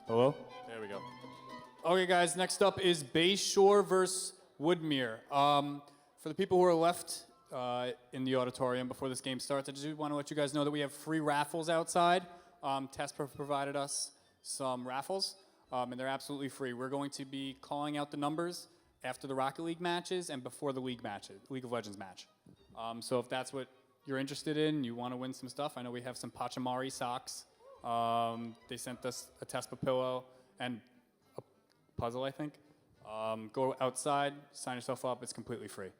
Hello? There we go. Okay, guys, next up is Bay Shore versus Woodmere. For the people who are left in the auditorium before this game starts, I just want to let you guys know that we have free raffles outside. Tess provided us some raffles, and they're absolutely free. We're going to be calling out the numbers after the Rocket League matches and before the League of Legends match. So if that's what you're interested in, you want to win some stuff, I know we have some Pachamari socks. They sent us a Tespa pillow and a puzzle, I think. Go outside, sign yourself up. It's completely free.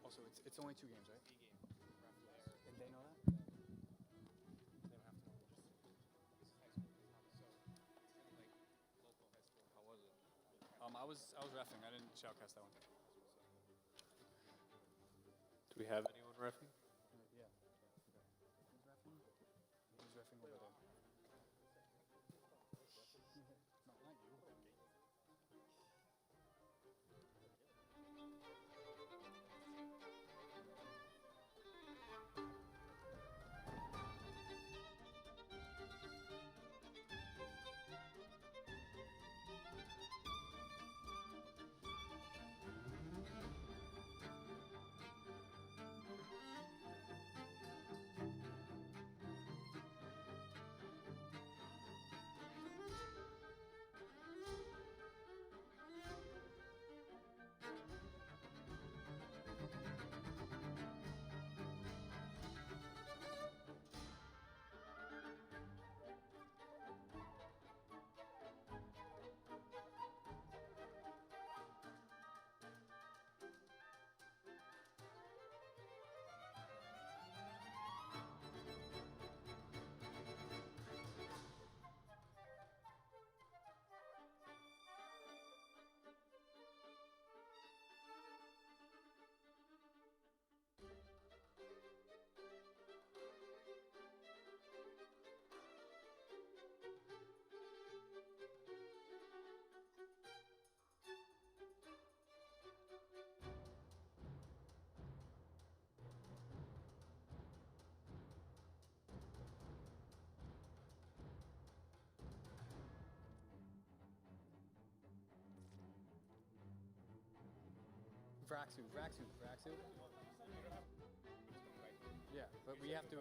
Also, it's only 2 games, right? And they know that? I was reffing. I didn't shoutcast that one. Do we have anyone reffing? Yeah. Who's reffing? Who's reffing over there? No, not you. Vraxu. Yeah, but we have to.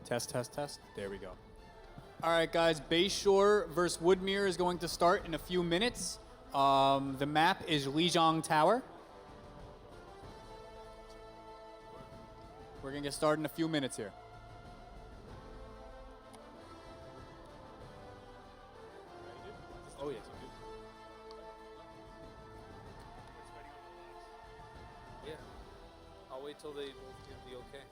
Test, test, test. There we go. All right, guys. Bayshore versus Woodmere is going to start in a few minutes. The map is Lijiang Tower. We're going to get started in a few minutes here. Oh, yes. Yeah. I'll wait till they both give the okay.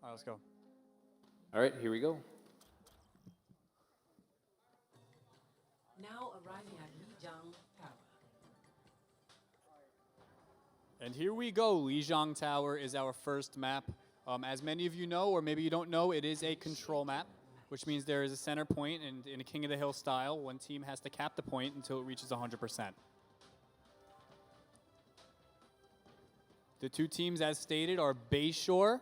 All right, let's go. All right, here we go. Now arriving at Lijiang Tower. And here we go. Lijiang Tower is our first map. As many of you know, or maybe you don't know, it is a control map, which means there is a center point, and in a King of the Hill style, one team has to cap the point until it reaches 100%. The two teams, as stated, are Bayshore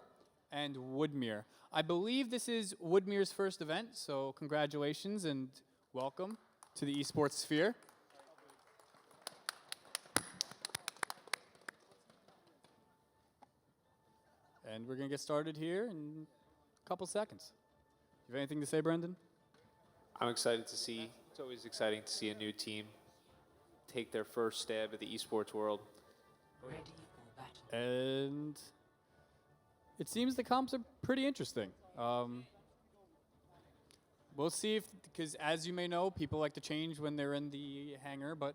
and Woodmere. I believe this is Woodmere's first event, so congratulations and welcome to the esports sphere. And we're going to get started here in a couple seconds. You have anything to say, Brendan? I'm excited to see. It's always exciting to see a new team take their first stab at the esports world. Ready for battle. And it seems the comps are pretty interesting. We'll see if, because as you may know, people like to change when they're in the hangar, but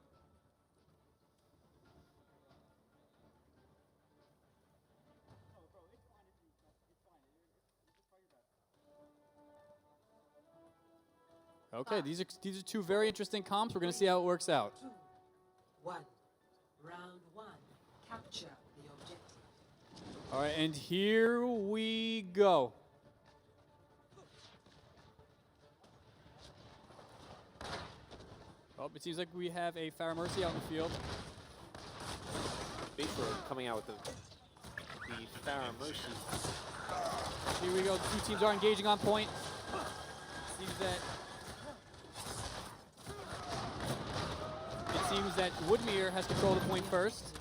okay, these are two very interesting comps. We're going to see how it works out. 2, 1. Round 1. Capture the objective. All right, and here we go. Oh, it seems like we have a Farah Mercy out in the field. Bayshore coming out with the Farah Mercy. Here we go. The two teams are engaging on point. It seems that Woodmere has control of the point first,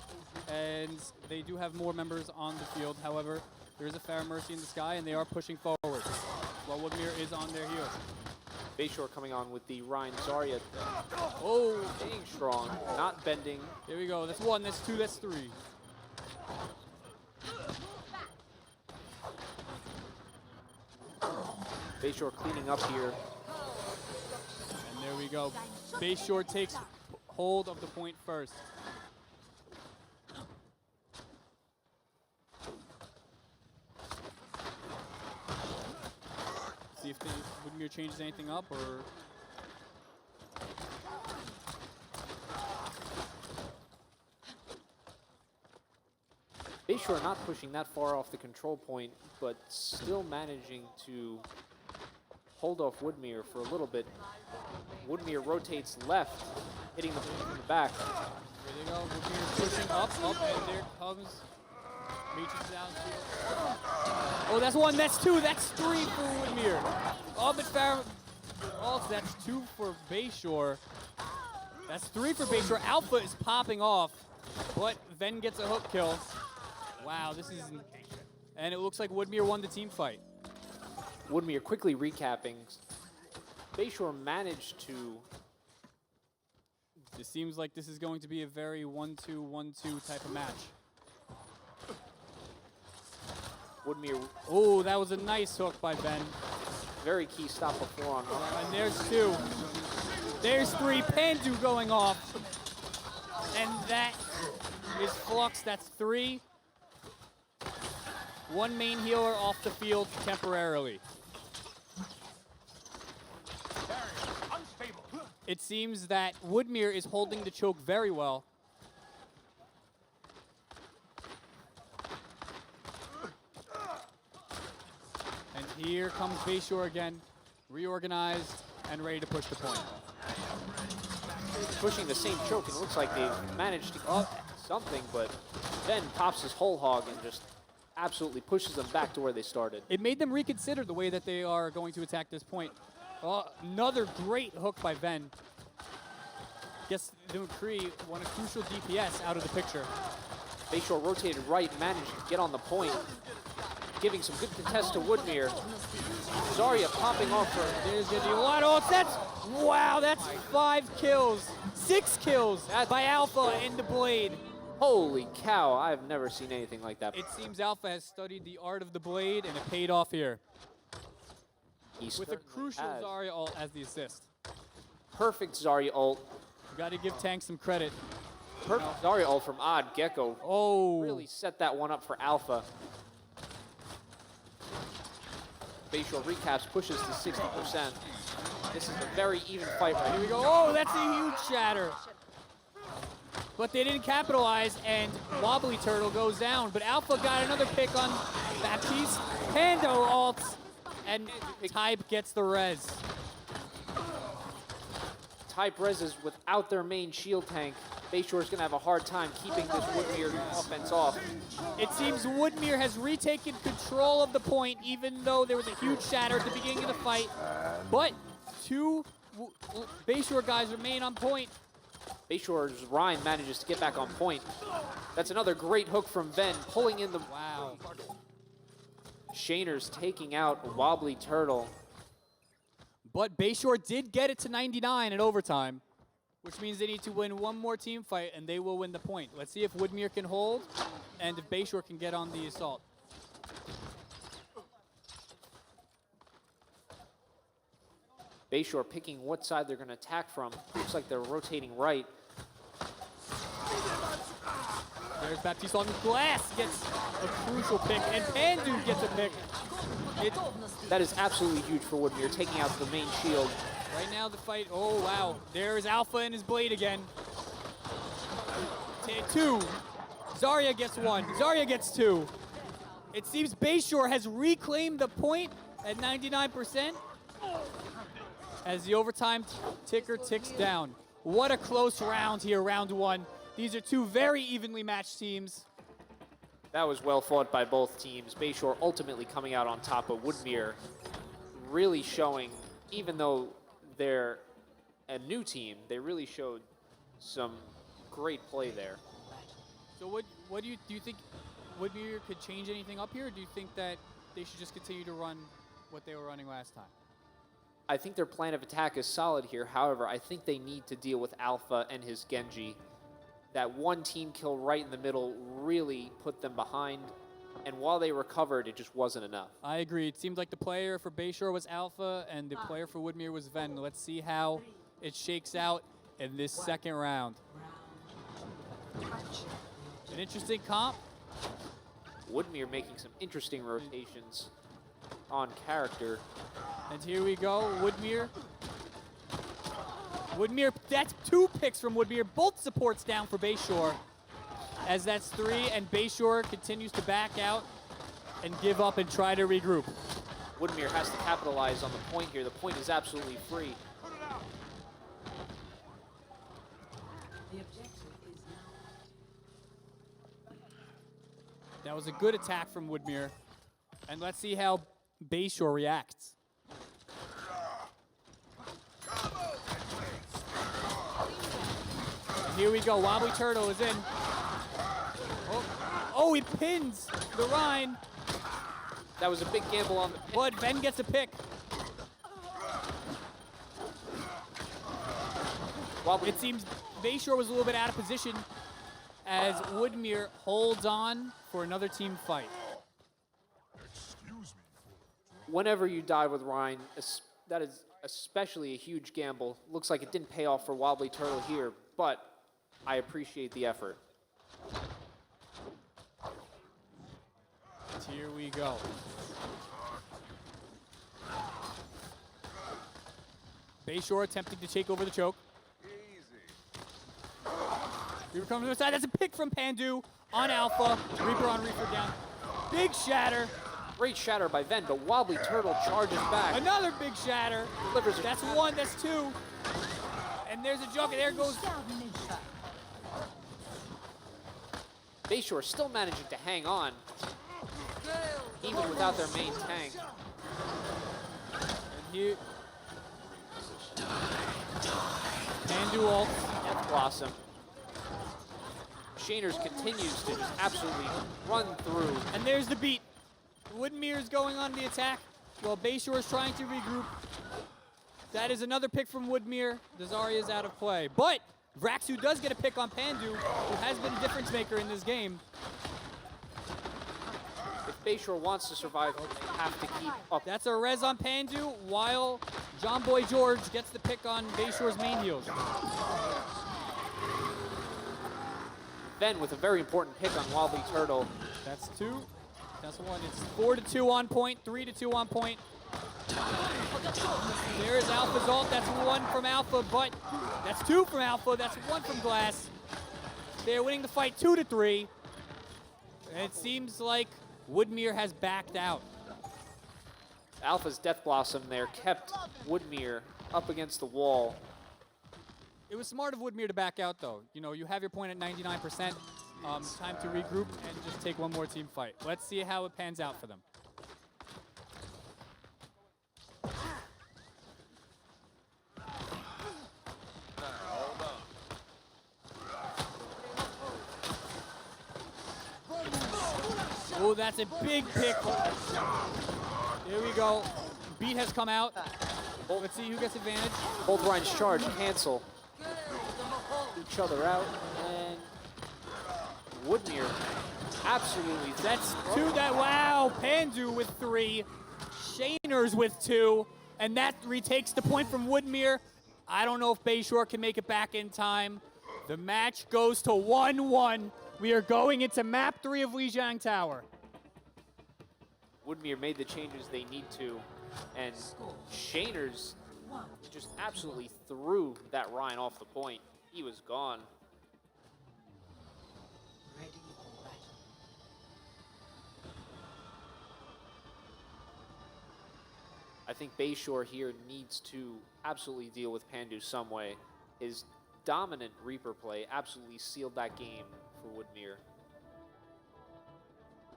and they do have more members on the field. However, there is a Farah Mercy in the sky, and they are pushing forward, while Woodmere is on their heels. Bayshore coming on with the Ryan Zarya. Oh, Staying strong, not bending. here we go. That's one, that's two, that's three. Bayshore cleaning up here. And there we go. Bayshore takes hold of the point first. See if Woodmere changes anything up, or Bayshore not pushing that far off the control point, but still managing to hold off Woodmere for a little bit. Woodmere rotates left, hitting the point from the back. there they go. Woodmere pushing up, and there comes Matrix downfield. Oh, that's one, that's two, that's three for Woodmere. Oh, but also that's two for Bayshore. That's three for Bayshore. Alpha is popping off, but Ven gets a hook kill. Wow, this is, and it looks like Woodmere won the team fight. Woodmere quickly recapping. Bayshore managed to. It seems like this is going to be a very 1-2, 1-2 type of match. Woodmere, Oh, that was a nice hook by Ben. very key stop before on. And there's two. There's three. Pandu going off. And that is Flux. That's three. One main healer off the field temporarily. It seems that Woodmere is holding the choke very well. And here comes Bayshore again, reorganized and ready to push the point. Pushing the same choke, and it looks like they've managed to get something, but then pops his whole hog and just absolutely pushes them back to where they started. It made them reconsider the way that they are going to attack this point. Another great hook by Ven. Gets the McCree won a crucial DPS out of the picture. Bayshore rotated right, managed to get on the point, giving some good contest to Woodmere. Zarya popping off for. There's gonna be a lot of that's wow, that's 5 kills. 6 kills by Alpha in the blade. Holy cow, I've never seen anything like that. It seems Alpha has studied the art of the blade and it paid off here. He With a certainly crucial has. Zarya ult as the assist. Perfect Zarya ult. You gotta give Tank some credit. Perfect Zarya ult from Odd Gecko. Oh, Really set that one up for Alpha. Bayshore recaps, pushes to 60%. This is a very even fight right here we here. go. Oh, that's a huge shatter. But they didn't capitalize, and Wobbly Turtle goes down. But Alpha got another pick on Baptiste. Pando ults, and Type gets the res. Type reses without their main shield tank. Bayshore's gonna have a hard time keeping this Woodmere offense off. It seems Woodmere has retaken control of the point, even though there was a huge shatter at the beginning of the fight. But two Bayshore guys remain on point. Bayshore's Ryan manages to get back on point. That's another great hook from Ven, pulling in the. Wow. Shaner's taking out Wobbly Turtle. But Bayshore did get it to 99 in overtime, which means they need to win one more team fight, and they will win the point. Let's see if Woodmere can hold, and if Bayshore can get on the assault. Bayshore picking what side they're going to attack from. Looks like they're rotating right. There's Baptiste on the glass, gets a crucial pick, and Pandu gets a pick. That is absolutely huge for Woodmere, taking out the main shield. Right now the fight, oh wow, there's Alpha in his blade again. Two, Zarya gets one, Zarya gets two. It seems Bayshore has reclaimed the point at 99% as the overtime ticker ticks down. What a close round here, round one. These are two very evenly matched teams. That was well fought by both teams. Bayshore ultimately coming out on top of Woodmere, really showing, even though they're a new team, they really showed some great play there. So what do you think Woodmere could change anything up here, or do you think that they should just continue to run what they were running last time? I think their plan of attack is solid here. However, I think they need to deal with Alpha and his Genji. That one team kill right in the middle really put them behind, and while they recovered, it just wasn't enough. I agree. It seemed like the player for Bayshore was Alpha, and the player for Woodmere was Ven. Let's see how it shakes out. in this second round. Capture An interesting comp. Woodmere making some interesting rotations on character. And here we go, Woodmere. Woodmere, that's 2 picks from Woodmere. Both supports down for Bayshore. As that's 3, and Bayshore continues to back out and give up and try to regroup. Woodmere has to capitalize on the point here. The point is absolutely free. the objective is now. That was a good attack from Woodmere. And let's see how Bayshore reacts. Here we go, Wobbly Turtle is in. Oh, he pins the Rhine, That was a big gamble on the pick. but Ben gets a pick. Wobbly It seems Bayshore was a little bit out of position as Woodmere holds on for another team fight. Whenever you die with Rhine, that is especially a huge gamble. Looks like it didn't pay off for Wobbly Turtle here, but I appreciate the effort. Here we go. Bayshore attempting to take over the choke. Reaper comes to the side. That's a pick from Pandu on Alpha. Reaper on Reaper down. Big shatter. Great shatter by Ven, but Wobbly Turtle charges back. Another big shatter. Delivers a- That's 1, that's 2. And there's a jump, and there goes. Bayshore still managing to hang on, even without their main tank. And here. Pandu ult. Death Blossom. Shaners continues to just absolutely run through. And there's the beat. Woodmere is going on the attack while Bayshore is trying to regroup. That is another pick from Woodmere. The Zarya is out of play. But Vraxu does get a pick on Pandu, who has been a difference maker in this game. If Bayshore wants to survive, they have to keep up. That's a res on Pandu, while John Boy George gets the pick on Bayshore's main heals. Ven with a very important pick on Wobbly Turtle. That's 2. That's 1. It's 4-2 on point, 3-2 on point. There's Alpha's ult. That's 1 from Alpha, but that's 2 from Alpha. That's 1 from Glass. They're winning the fight 2-3. And it seems like Woodmere has backed out. Alpha's Death Blossom there kept Woodmere up against the wall. It was smart of Woodmere to back out, though. You know, you have your point at 99%. Time to regroup and just take one more team fight. Let's see how it pans out for them. Oh, that's a big pick. Here we go. Beat has come out. Let's see who gets advantage. Both Rhine's charge cancel each other out, and Woodmere absolutely. That's 2. That wow. Pandu with 3. Shaners with 2. And that retakes the point from Woodmere. I don't know if Bayshore can make it back in time. The match goes to 1-1. We are going into map 3 of Lijiang Tower. Woodmere made the changes they need to, and Shaners just absolutely threw that Rhine off the point. He was gone. Ready for battle. I think Bayshore here needs to absolutely deal with Pandu some way. His dominant Reaper play absolutely sealed that game for Woodmere.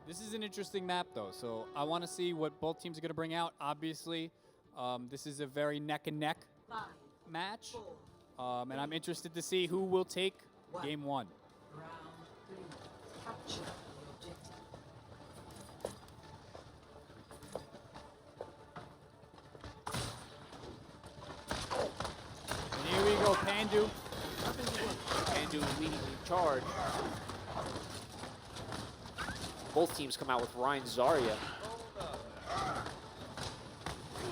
This is an interesting map, though, so I want to see what both teams are going to bring out. Obviously, this is a very neck-and-neck 5, match, 4, and I'm interested to see who will take Game 1. round 3. Capture the objective. And here we go, Pandu. Pandu leading the charge. Both teams come out with Rhine Zarya.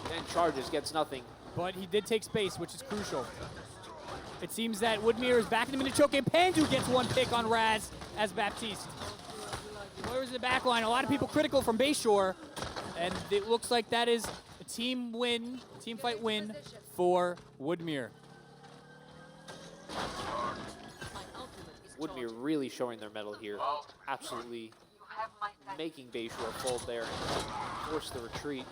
Then charges, gets nothing. But he did take space, which is crucial. It seems that Woodmere is backing him into choke, and Pandu gets one pick on Raz as Baptiste. Where's the back line? A lot of people critical from Bayshore, and it looks like that is a team win, team fight win for Woodmere. Woodmere really showing their mettle here. Absolutely making Bayshore fold there and force the retreat.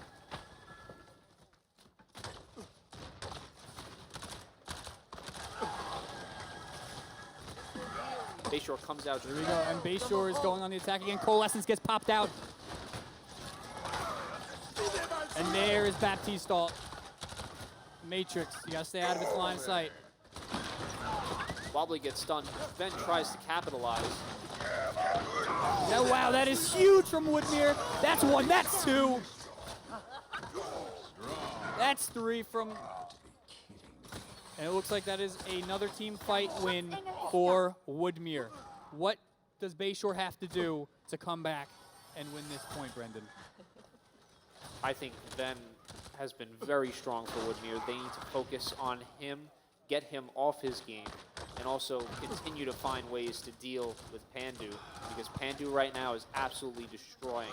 Bayshore comes out. Here we go, and Bayshore is going on the attack again. Coalescence gets popped out. And there is Baptiste ult. Matrix, you gotta stay out of its line of sight. Wobbly gets stunned. Ben tries to capitalize. Oh, wow, that is huge from Woodmere. That's one, that's two. That's three from... And it looks like that is another team fight win for Woodmere. What does Bayshore have to do to come back and win this point, Brendan? I think Ben has been very strong for Woodmere. They need to focus on him, get him off his game, and also continue to find ways to deal with Pandu, because Pandu right now is absolutely destroying.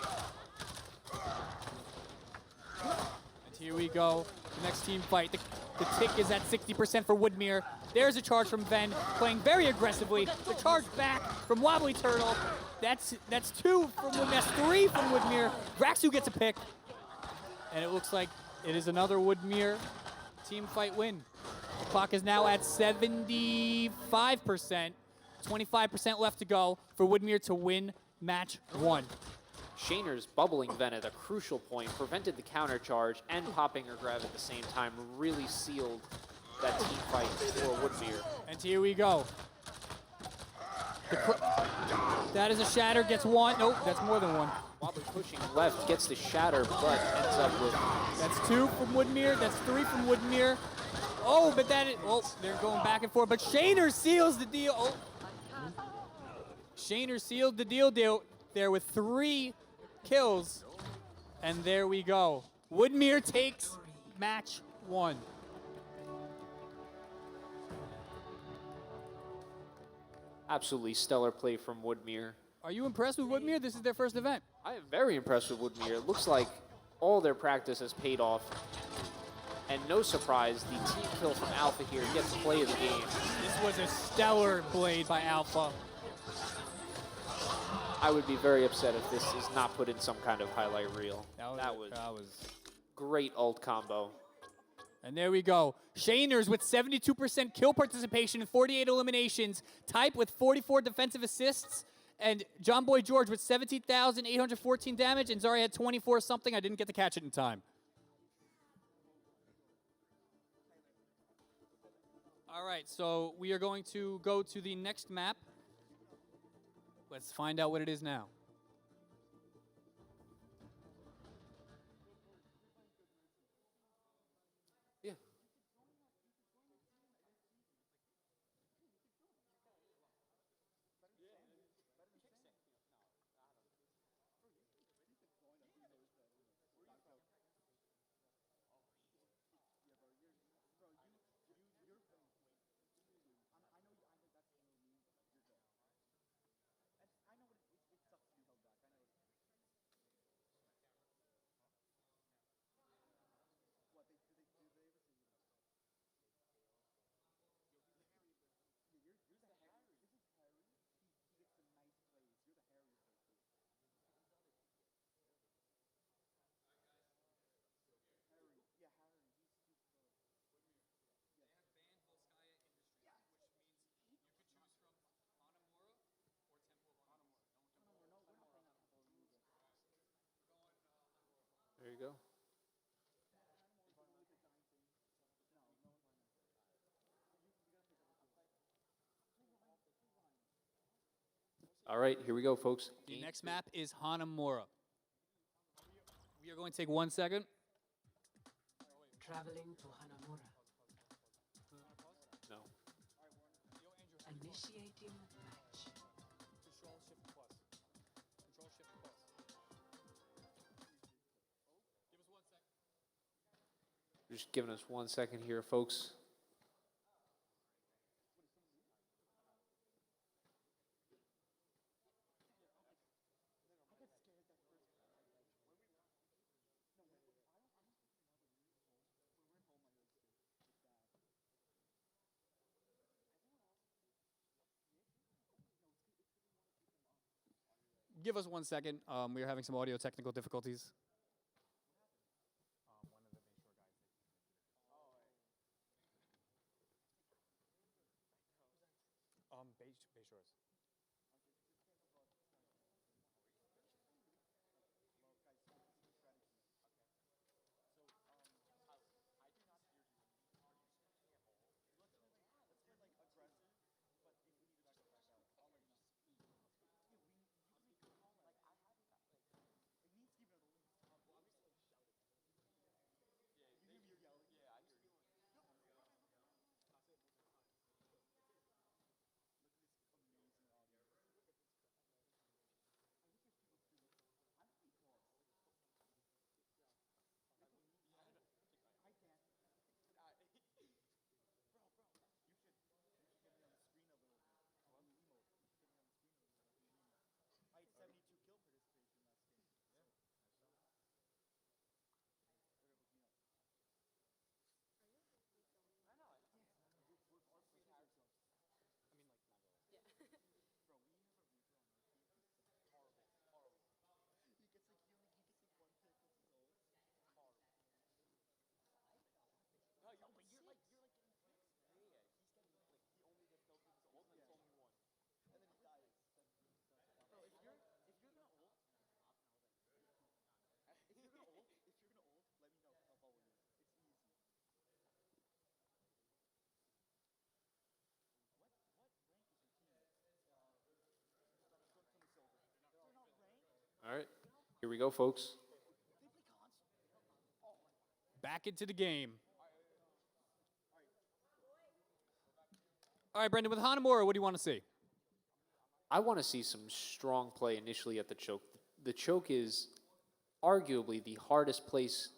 And here we go, the next team fight. The tick is at 60% for Woodmere. There's a charge from Ben, playing very aggressively. The charge back from Wobbly Turtle. That's two from Woodmere, that's three from Woodmere. Raxu gets a pick. And it looks like it is another Woodmere team fight win. The clock is now at 75%. 25% left to go for Woodmere to win match one. Shayner's bubbling Ven at a crucial point, prevented the counter charge, and popping her grab at the same time really sealed that team fight for Woodmere. And here we go. That is a shatter, gets one. Nope, that's more than one. Wobbly pushing left, gets the shatter, but ends up with... That's two from Woodmere, that's three from Woodmere. Oh, but that is, oh, they're going back and forth, but Shayner seals the deal. Oh. Shayner sealed the deal there with 3 kills. And there we go. Woodmere takes match one. Absolutely stellar play from Woodmere. Are you impressed with Woodmere? This is their first event. I am very impressed with Woodmere. It looks like all their practice has paid off. And no surprise, the team kill from Alpha here gets play of the game. This was a stellar blade by Alpha. I would be very upset if this is not put in some kind of highlight reel. That was great ult combo. And there we go. Shayners with 72% kill participation and 48 eliminations. Type with 44 defensive assists. And John Boy George with 17,814 damage. And Zari had 24 something. I didn't get to catch it in time. All right, so we are going to go to the next map. Let's find out what it is now. Yeah. There you go. All right, here we go, folks. The next map is Hanamura. We are going to take 1 second. Traveling to Hanamura. No. Initiating match. Control Shift plus. Control Shift plus. Give us 1 second. Just giving us 1 second here, folks. give us 1 second? We are having some audio technical difficulties. Bayshores. All right, here we go, folks. Back into the game. All right, Brendan, with Hanamura, what do you want to see? I want to see some strong play initially at the choke. The choke is arguably the hardest place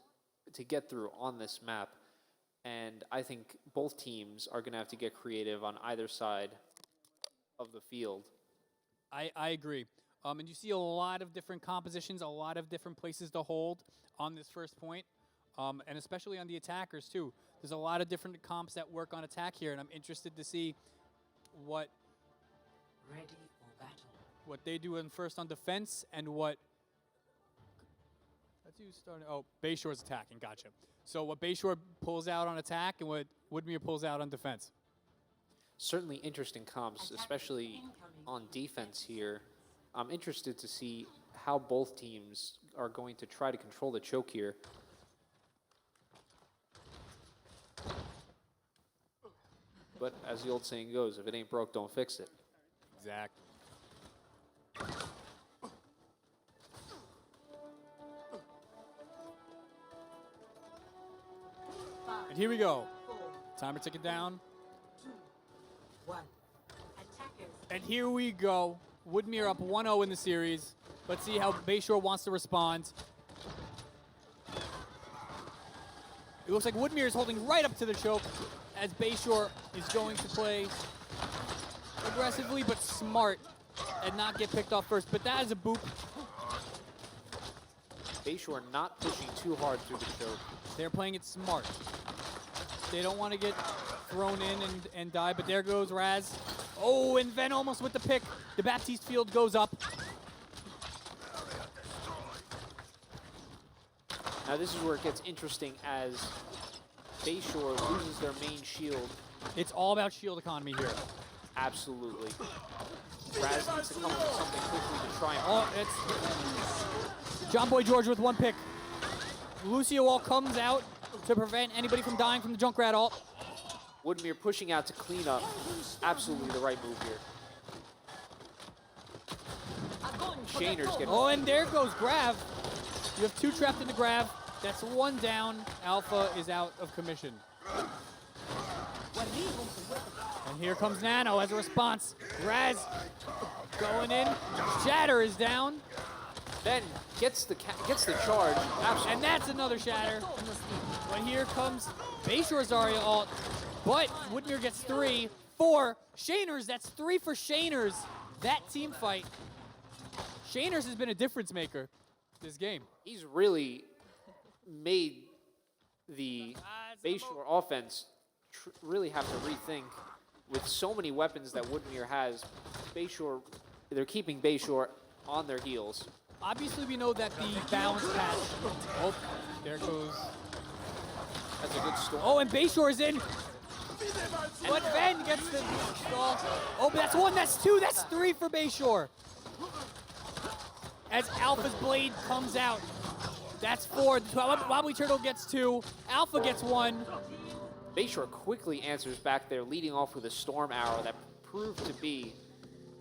to get through on this map, and I think both teams are going to have to get creative on either side of the field. I agree. And you see a lot of different compositions, a lot of different places to hold on this first point, and especially on the attackers, too. There's a lot of different comps that work on attack here, and I'm interested to see what Ready for battle. they do in first on defense and what. That's who's starting. Oh, Bayshore's attacking. Gotcha. So what Bayshore pulls out on attack and what Woodmere pulls out on defense. Certainly interesting comps, especially on defense here. I'm interested to see how both teams are going to try to control the choke here. But as the old saying goes, if it ain't broke, don't fix it. Exactly. And here we go. 4, Timer ticking down. 2, 1. Attackers. And here we go. Woodmere up 1-0 in the series. Let's see how Bayshore wants to respond. It looks like Woodmere is holding right up to the choke as Bayshore is going to play aggressively but smart and not get picked off first. But that is a boop. Bayshore not pushing too hard through the choke. They're playing it smart. They don't want to get thrown in and die, but there goes Raz. Oh, and Ven almost with the pick. The Baptiste field goes up. Now this is where it gets interesting as Bayshore loses their main shield. It's all about shield economy here. Absolutely. Raz needs to come up with something quickly to try and... Oh, it's John Boy George with one pick. Lucio Wall comes out to prevent anybody from dying from the Junkrat ult. Woodmere pushing out to clean up. Absolutely the right move here. Shainer's getting... Oh, and there goes Grav. You have two trapped in the Grav. That's one down. Alpha is out of commission. And here comes Nano as a response. Raz going in. Shatter is down. Then gets the charge. Absolutely. And that's another Shatter. But here comes Bayshore's Zarya ult. But Woodmere gets 3, 4. Shainers, that's 3 for Shainers. That team fight. Shainers has been a difference maker this game. He's really made the Bayshore offense really have to rethink with so many weapons that Woodmere has. Bayshore, they're keeping Bayshore on their heels. Obviously, we know that the balance patch. Oh, there goes. That's a good storm. Oh, and Bayshore is in. But Ven gets the stall. Oh, but that's one, that's two, that's three for Bayshore. As Alpha's blade comes out. That's four. Wobbly Turtle gets two. Alpha gets one. Bayshore quickly answers back there, leading off with a storm arrow that proved to be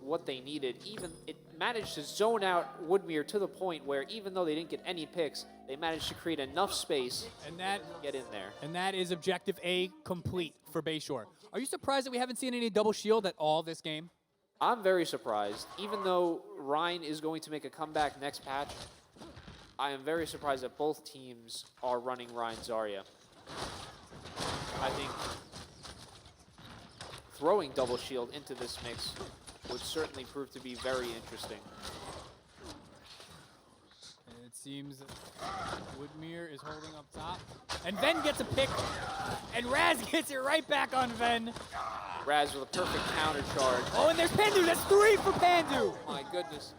what they needed. Even it managed to zone out Woodmere to the point where even though they didn't get any picks, they managed to create enough space And that to get in there. And that is objective A complete for Bayshore. Are you surprised that we haven't seen any double shield at all this game? I'm very surprised. Even though Ryan is going to make a comeback next patch, I am very surprised that both teams are running Ryan Zarya. I think throwing double shield into this mix would certainly prove to be very interesting. And it seems Woodmere is holding up top. And Ven gets a pick. And Raz gets it right back on Ven. Raz with a perfect counter charge. Oh, and there's Pandu. That's three for Pandu. My goodness.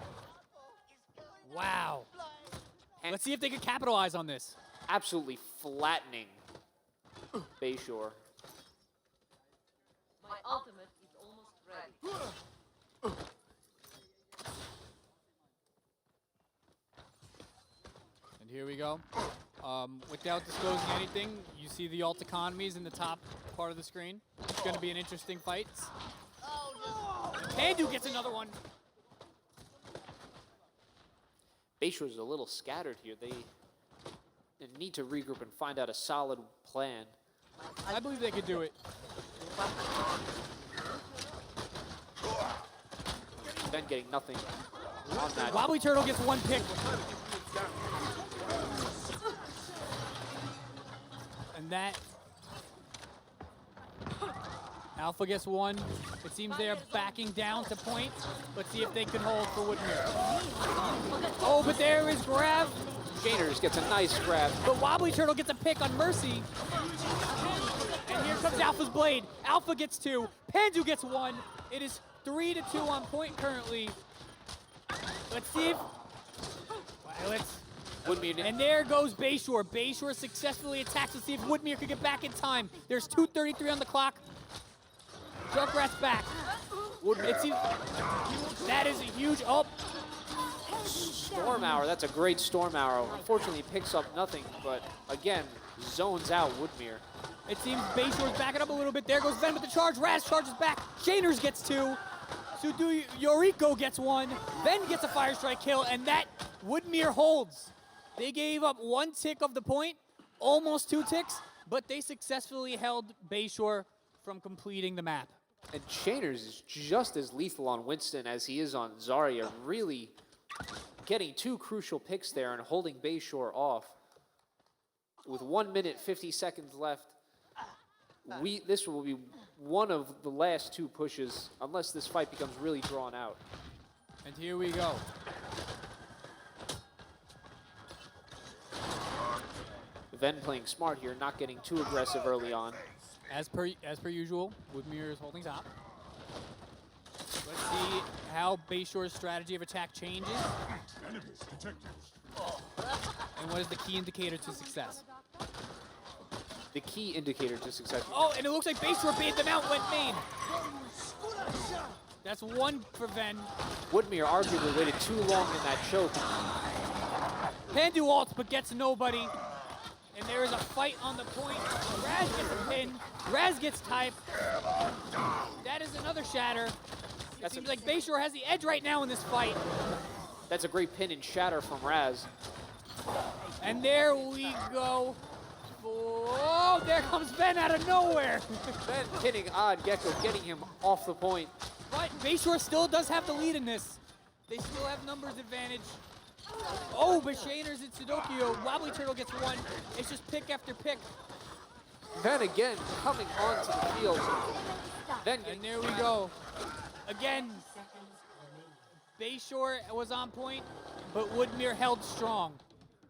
Wow. And Let's see if they can capitalize on this. absolutely flattening Bayshore. My ultimate is almost ready. And here we go. Without disclosing anything, you see the alt economies in the top part of the screen. It's going to be an interesting fight. And Pandu gets another one. Bayshore's a little scattered here. They need to regroup and find out a solid plan. I believe they could do it. Then getting nothing on that. Wobbly Turtle gets one pick. And that. Alpha gets one. It seems they're backing down to point. Let's see if they can hold for Woodmere. Oh, but there is grab. Janers gets a nice grab. But Wobbly Turtle gets a pick on Mercy. And here comes Alpha's blade. Alpha gets two. Pandu gets one. It is 3-2 on point currently. Let's see if. Woodmere, And there goes Bayshore. Bayshore successfully attacks. Let's see if Woodmere could get back in time. There's 2:33 on the clock. Junkrat's back. It seems that is a huge. Oh, storm arrow. That's a great storm arrow. Unfortunately, he picks up nothing, but again, zones out Woodmere. it seems Bayshore's backing up a little bit. There goes Ven with the charge. Raz charges back. Janers gets two. Sudu Yoriko gets one. Ven gets a fire strike kill, and that Woodmere holds. They gave up one tick of the point, almost two ticks, but they successfully held Bayshore from completing the map. And Janers is just as lethal on Winston as he is on Zarya, really getting two crucial picks there and holding Bayshore off. With 1 minute, 50 seconds left, this will be one of the last two pushes, unless this fight becomes really drawn out. And here we go. Ven playing smart here, not getting too aggressive early on. As per usual, Woodmere is holding top. Let's see how Bayshore's strategy of attack changes. And what is the key indicator to success? The key indicator to success. Oh, and it looks like Bayshore baited them out, went main. That's one for Ven. Woodmere arguably waited too long in that choke. Pandu ults, but gets nobody. And there is a fight on the point. Raz gets a pin. Raz gets type. That is another shatter. It seems like Bayshore has the edge right now in this fight. That's a great pin and shatter from Raz. And there we go. Oh, there comes Ven out of nowhere. Ven pinning Odd Gecko, getting him off the point. But Bayshore still does have the lead in this. They still have numbers advantage. Oh, but Shaners and Sudoku. Wobbly Turtle gets one. It's just pick after pick. Ven again coming onto the field. Then And there we go. Again, Bayshore was on point, but Woodmere held strong.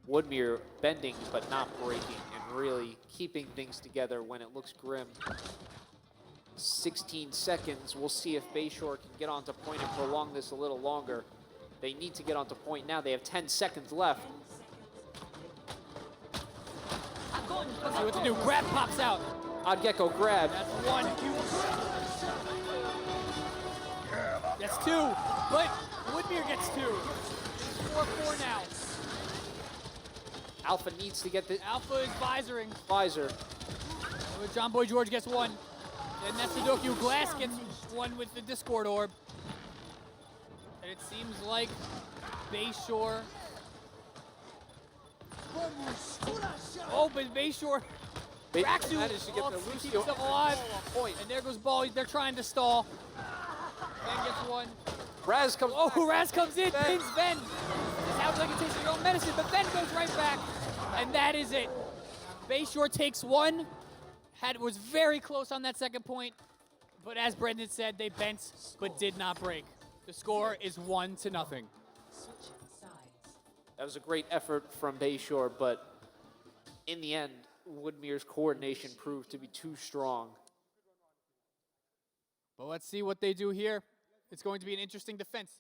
Woodmere bending but not breaking and really keeping things together when it looks grim. 16 seconds. We'll see if Bayshore can get onto point and prolong this a little longer. They need to get onto point now. They have 10 seconds left. Let's see what to do. Grab pops out. Odd Gecko grab. That's one. That's two. But Woodmere gets two. 4-4 now. Alpha needs to get the Alpha is visoring. visor. John Boy George gets one. And that's Sudoku. Glass gets one with the Discord orb. And it seems like Bayshore. Oh, but Bayshore. Raxu managed to get the keeps Lucio himself alive. on point. And there goes Ball. They're trying to stall. Ben gets one. Raz comes back. Oh, Raz comes in, Ben. pins Ben. It sounds like it takes your own medicine, but Ben goes right back. And that is it. Bayshore takes one. Was very close on that second point. But as Brendan said, they bent but did not break. The score is 1-0. Switching sides. That was a great effort from Bayshore, but in the end, Woodmere's coordination proved to be too strong. But let's see what they do here. It's going to be an interesting defense.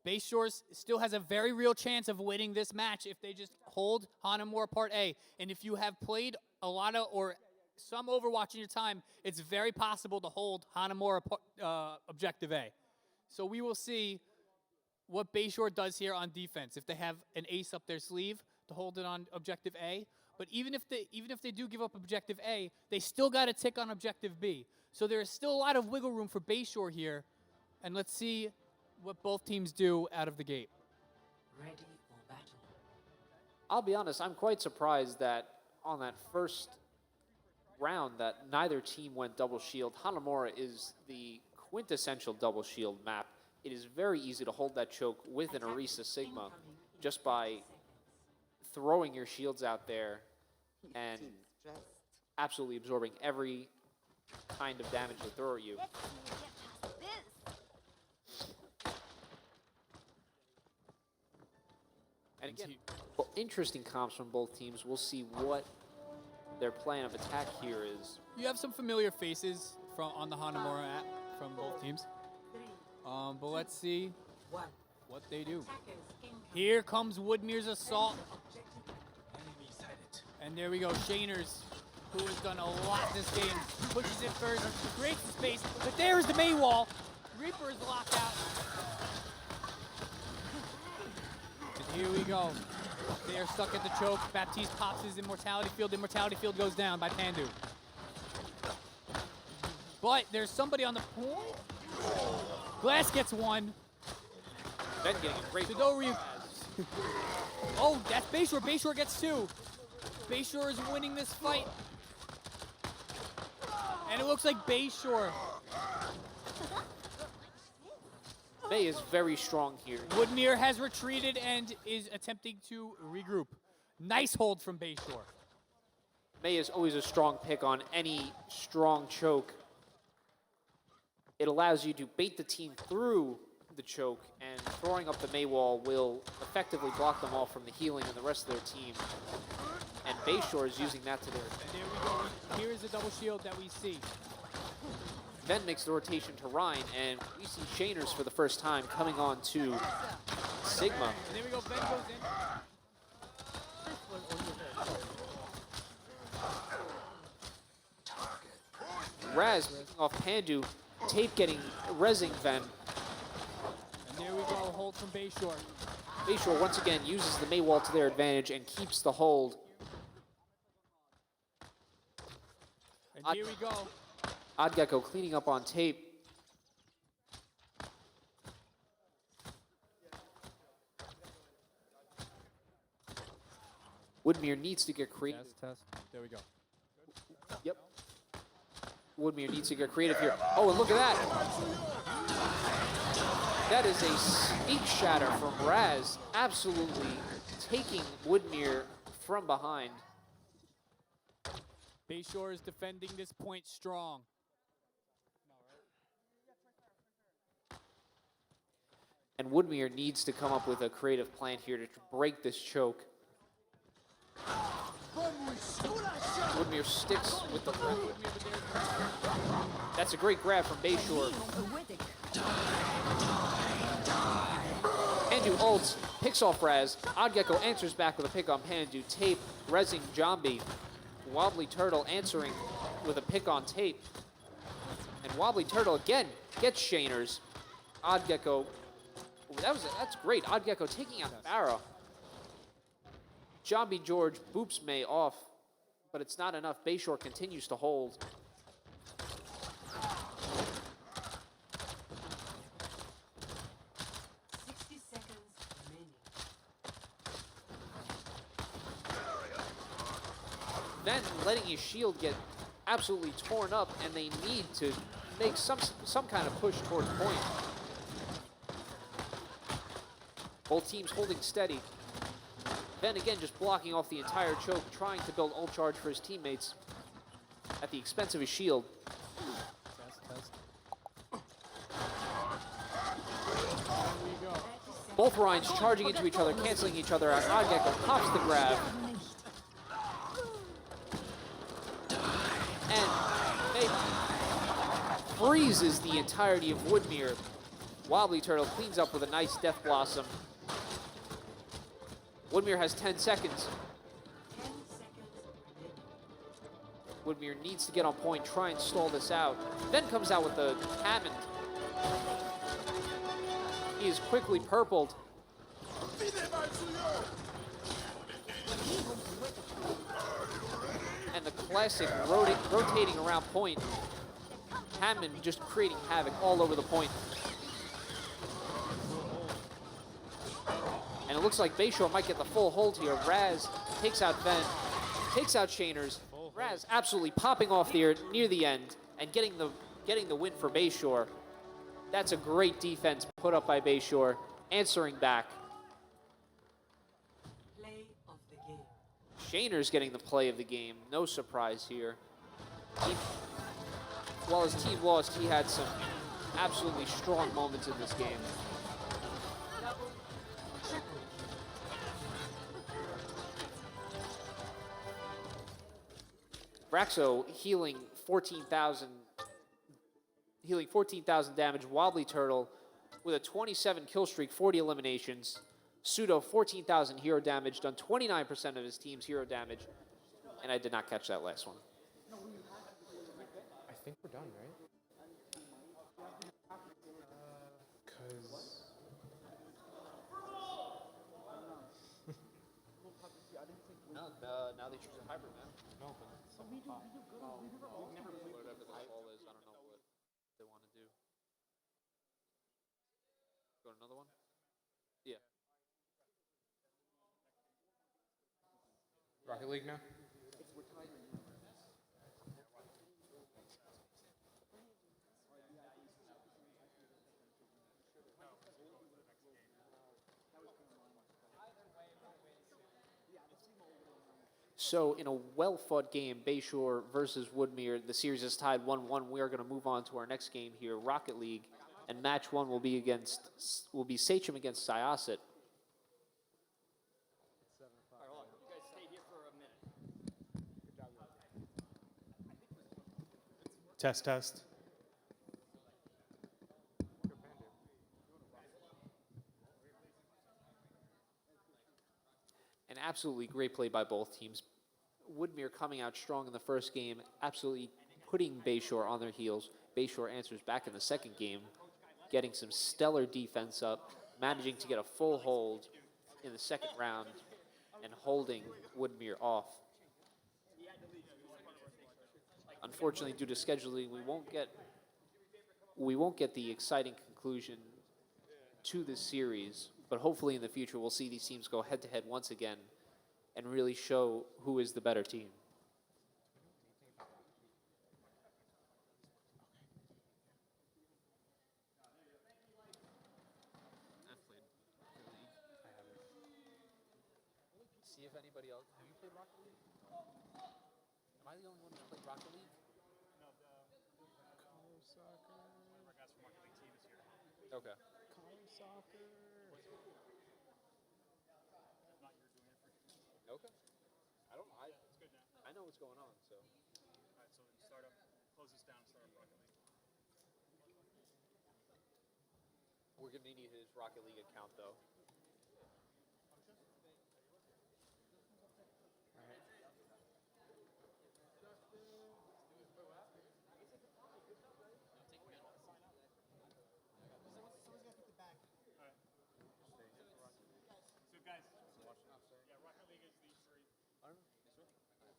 Bayshore still has a very real chance of winning this match if they just hold Hanamura Part A. And if you have played a lot of or some Overwatch in your time, it's very possible to hold Hanamura Objective A. So we will see what Bayshore does here on defense. If they have an ace up their sleeve to hold it on Objective A. But even if they do give up Objective A, they still got to tick on Objective B. So there is still a lot of wiggle room for Bayshore here. And let's see what both teams do out of the gate. Ready for battle. I'll be honest, I'm quite surprised that on that first round that neither team went double shield. Hanamura is the quintessential double shield map. It is very easy to hold that choke with an Orisa Sigma just by throwing your shields out there and absolutely absorbing every kind of damage they throw at you. Let's see you get past this. And again, well, interesting comps from both teams. We'll see what their plan of attack here is. You have some familiar faces on the Hanamura app from both teams. But let's see One. what they do. Attackers incoming. Here comes Woodmere's assault. And there we go, Shaners, who has done a lot this game, pushes it first, creates the space, but there's the May wall. Reaper is locked out. And here we go. They are stuck at the choke. Baptiste pops his Immortality Field. Immortality Field goes down by Pandu. But there's somebody on the point. Glass gets one. Ben getting a great Sidori. Oh, that's Bayshore. Bayshore gets two. Bayshore is winning this fight. And it looks like Bayshore. May is very strong here. Woodmere has retreated and is attempting to regroup. Nice hold from Bayshore. May is always a strong pick on any strong choke. It allows you to bait the team through the choke, and throwing up the May wall will effectively block them all from the healing and the rest of their team. And Bayshore is using that to their advantage. And there we go. Here is the double shield that we see. Then makes the rotation to Ryan, and we see Shaners for the first time coming on to Sigma. And there we go. Ben goes in. Raz picking off Pandu, Tape getting rezzing Ven. And there we go. Hold from Bayshore. Bayshore once again uses the May wall to their advantage and keeps the hold. And here we go. Odd Gecko cleaning up on Tape. Woodmere needs to get creative. Test. There we go. Yep. Woodmere needs to get creative here. Oh, and look at that. That is a sneak shatter from Raz, absolutely taking Woodmere from behind. Bayshore is defending this point strong. And Woodmere needs to come up with a creative plan here to break this choke. Woodmere sticks with the grab. That's a great grab from Bayshore. And Pandu ults, picks off Raz. Oddgecko answers back with a pick on Pandu. Tape, rezzing Jambi. Wobbly Turtle answering with a pick on Tape. And Wobbly Turtle again gets Shaners. Oddgecko, that's great. Oddgecko taking out Farah. Jambi George boops May off, but it's not enough. Bayshore continues to hold. Then letting his shield get absolutely torn up, and they need to make some kind of push towards point. Both teams holding steady. Then again, just blocking off the entire choke, trying to build ult charge for his teammates at the expense of his shield. Both Ryans charging into each other, canceling each other out. Oddgecko pops the grab. And they freezes the entirety of Woodmere. Wobbly Turtle cleans up with a nice Death Blossom. Woodmere has 10 seconds. Woodmere needs to get on point, try and stall this out. Then comes out with the Hammond. He is quickly purpled. And the classic rotating around point. Hammond just creating havoc all over the point. And it looks like Bayshore might get the full hold here. Raz takes out Ben, takes out Shaners. Raz absolutely popping off there near the end and getting the win for Bayshore. That's a great defense put up by Bayshore, answering back. Play of the game. Shaners getting the play of the game. No surprise here. While his team lost, he had some absolutely strong moments in this game. Braxo healing 14,000 damage. Wobbly Turtle with a 27 kill streak, 40 eliminations. Pseudo 14,000 hero damage, done 29% of his team's hero damage. And I did not catch that last one. I think we're done, right? Because... Now they choose a hybrid map. No, but... Whatever the call is, I don't know what they want to do. Go to another one? Yeah. Rocket League now? So in a well-fought game, Bayshore versus Woodmere, the series is tied 1-1. We are going to move on to our next game here, Rocket League, and match one will be Sachem against Syosset. Test, test. An absolutely great play by both teams. Woodmere coming out strong in the first game, absolutely putting Bayshore on their heels. Bayshore answers back in the second game, getting some stellar defense up, managing to get a full hold in the second round, and holding Woodmere off. Unfortunately, due to scheduling, we won't get the exciting conclusion to this series, but hopefully in the future we'll see these teams go head-to-head once again and really show who is the better team. See if anybody else. Have you played Rocket League? Am I the only one who's played Rocket League? No, color soccer. One of our guys from Rocket League team is here. Okay. Color soccer. Okay. I know what's going on, so. All right, so start up, close this down, start up Rocket League. We're going to need his Rocket League account, though.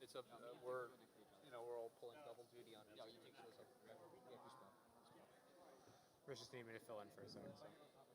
It's a we're we're all pulling double duty on it. Yeah, you take those up. Rich just needed me to fill in for a second. So.